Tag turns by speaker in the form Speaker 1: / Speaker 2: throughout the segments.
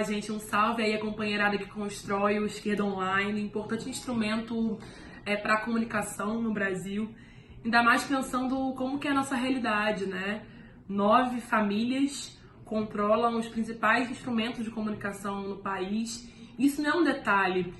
Speaker 1: gente, um salve aí a companheirada que constrói o Esquerda Online, importante instrumento para a comunicação no Brasil, ainda mais pensando como que é a nossa realidade, né? 9 famílias controlam os principais instrumentos de comunicação no país. Isso não é um detalhe.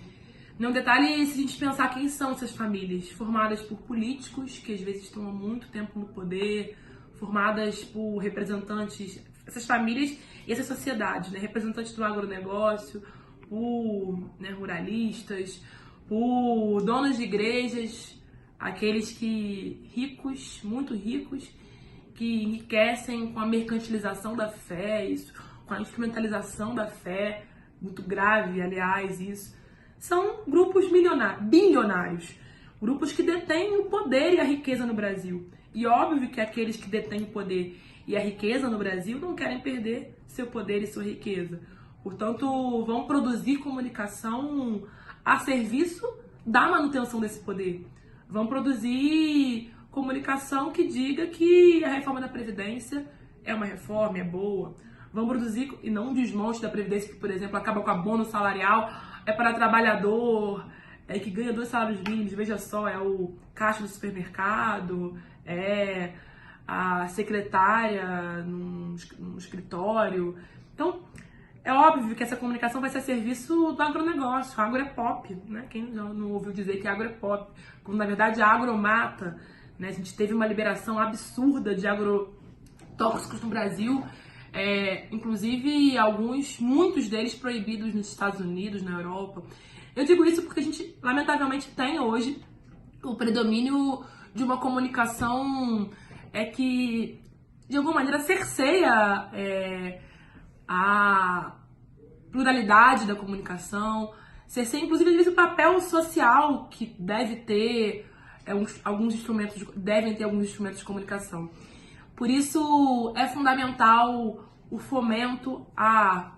Speaker 1: Não é um detalhe se a gente pensar quem são essas famílias, formadas por políticos que às vezes estão há muito tempo no poder, formadas por representantes, essas famílias e essas sociedades, né? Representantes do agronegócio, por ruralistas, por donos de igrejas, aqueles que ricos, muito ricos, que enriquecem com a mercantilização da fé, isso, com a instrumentalização da fé, muito grave, aliás, isso. São grupos bilionários, grupos que detêm o poder e a riqueza no Brasil. E óbvio que aqueles que detêm o poder e a riqueza no Brasil não querem perder seu poder e sua riqueza. Portanto, vão produzir comunicação a serviço da manutenção desse poder. Vão produzir comunicação que diga que a reforma da Previdência é uma reforma, é boa. Vão produzir, e não um desmonte da Previdência que, por exemplo, acaba com a bônus salarial, é para trabalhador que ganha 2 salários mínimos, veja só, é o caixa do supermercado, é a secretária num escritório. Então, é óbvio que essa comunicação vai ser a serviço do agronegócio. O agro é pop, né? Quem já não ouviu dizer que agro é pop? Quando, na verdade, a agro mata, né? A gente teve uma liberação absurda de agrotóxicos no Brasil, inclusive muitos deles proibidos nos Estados Unidos, na Europa. Eu digo isso porque a gente, lamentavelmente, tem hoje o predomínio de uma comunicação que, de alguma maneira, cerceia a pluralidade da comunicação, cerceia, inclusive, às vezes, o papel social que deve ter devem ter alguns instrumentos de comunicação. Por isso, é fundamental o fomento a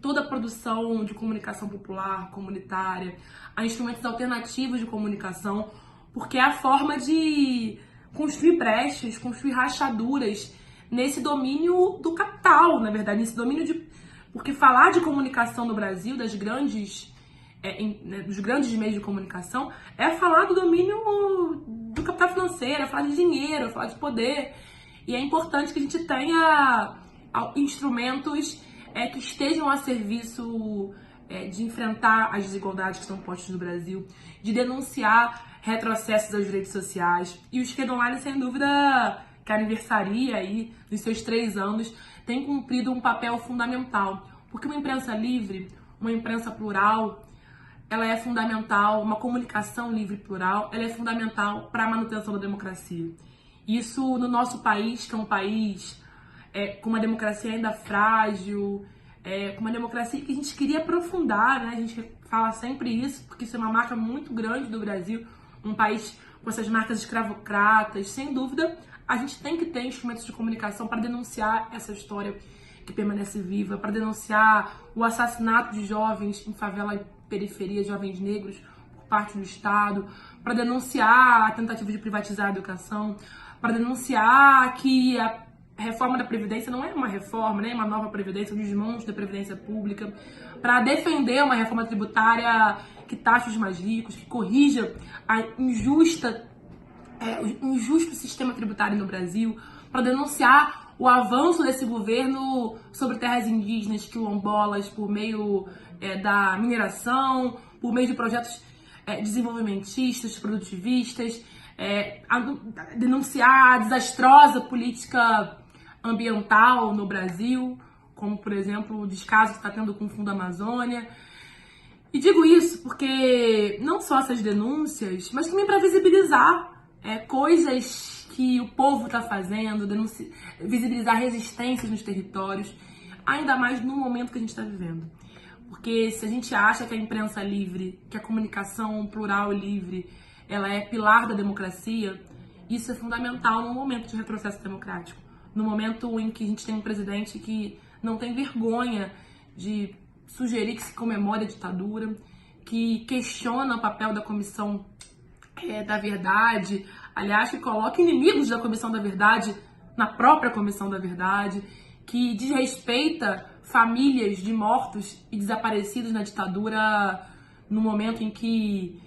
Speaker 1: toda a produção de comunicação popular, comunitária, a instrumentos alternativos de comunicação, porque é a forma de construir brechas, construir rachaduras nesse domínio do capital, na verdade, nesse domínio de... Porque falar de comunicação no Brasil, dos grandes meios de comunicação, é falar do domínio do capital financeiro, é falar de dinheiro, é falar de poder. E é importante que a gente tenha instrumentos que estejam a serviço de enfrentar as desigualdades que estão postas no Brasil, de denunciar retrocessos aos direitos sociais. E o Esquerda Online, sem dúvida, que aniversaria aí dos seus 3 anos, tem cumprido um papel fundamental. Porque uma imprensa livre, uma imprensa plural, ela é fundamental, uma comunicação livre e plural, ela é fundamental para a manutenção da democracia. Isso no nosso país, que é um país com uma democracia ainda frágil, com uma democracia que a gente queria aprofundar, né? A gente fala sempre isso, porque isso é uma marca muito grande do Brasil, um país com essas marcas escravocratas. Sem dúvida, a gente tem que ter instrumentos de comunicação para denunciar essa história que permanece viva, para denunciar o assassinato de jovens em favela e periferia, jovens negros, por parte do Estado, para denunciar a tentativa de privatizar a educação, para denunciar que a reforma da Previdência não é uma reforma, né? Uma nova Previdência, um desmonte da Previdência Pública, para defender uma reforma tributária que taxe os mais ricos, que corrija o injusto sistema tributário no Brasil, para denunciar o avanço desse governo sobre terras indígenas, quilombolas, por meio da mineração, por meio de projetos desenvolvimentistas, produtivistas, denunciar a desastrosa política ambiental no Brasil, como, por exemplo, o descaso que está tendo com o Fundo Amazônia. E digo isso porque não só essas denúncias, mas também para visibilizar coisas que o povo está fazendo, visibilizar resistências nos territórios, ainda mais no momento que a gente está vivendo. Porque se a gente acha que a imprensa livre, que a comunicação plural e livre, ela é pilar da democracia, isso é fundamental no momento de retrocesso democrático. No momento em que a gente tem um presidente que não tem vergonha de sugerir que se comemore a ditadura, que questiona o papel da Comissão da Verdade, aliás, que coloca inimigos da Comissão da Verdade na própria Comissão da Verdade, que desrespeita famílias de mortos e desaparecidos na ditadura, no momento em que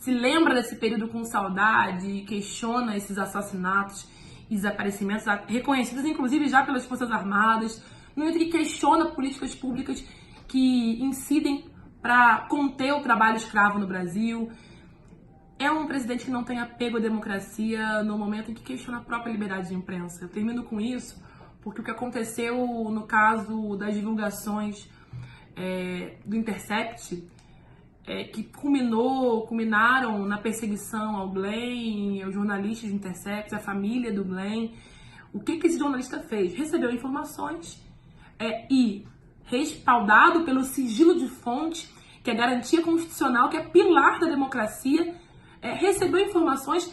Speaker 1: se lembra desse período com saudade e questiona esses assassinatos e desaparecimentos, reconhecidos inclusive já pelas Forças Armadas, no momento que questiona políticas públicas que incidem para conter o trabalho escravo no Brasil. É um presidente que não tem apego à democracia no momento em que questiona a própria liberdade de imprensa. Eu termino com isso porque o que aconteceu no caso das divulgações do Intercept, que culminaram na perseguição ao Glenn, aos jornalistas do Intercept, à família do Glenn. O que esse jornalista fez? Recebeu informações e, respaldado pelo sigilo de fonte, que é garantia constitucional, que é pilar da democracia, recebeu informações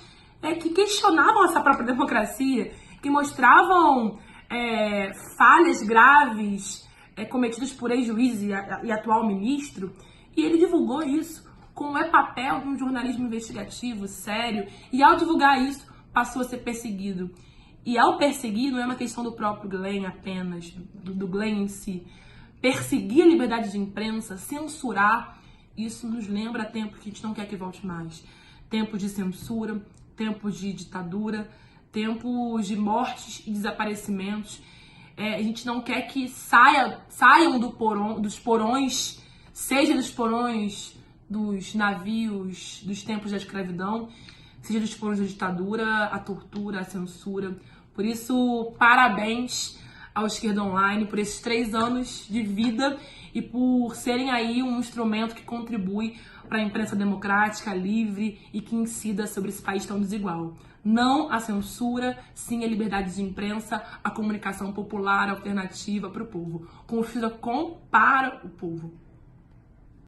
Speaker 1: que questionavam essa própria democracia, que mostravam falhas graves cometidas por ex-juiz e atual ministro, e ele divulgou isso como é papel de um jornalismo investigativo sério, e ao divulgar isso passou a ser perseguido. E ao perseguir, não é uma questão do próprio Glenn apenas, do Glenn em si. Perseguir a liberdade de imprensa, censurar, isso nos lembra tempo que a gente não quer que volte mais. Tempos de censura, tempos de ditadura, tempos de mortes e desaparecimentos. A gente não quer que saiam dos porões, seja dos porões dos navios dos tempos da escravidão, seja dos porões da ditadura, a tortura, a censura. Por isso, parabéns ao Esquerda Online por esses 3 anos de vida e por serem aí um instrumento que contribui para a imprensa democrática, livre e que incida sobre esse país tão desigual. Não à censura, sim à liberdade de imprensa, à comunicação popular, alternativa para o povo. Construída com para o povo.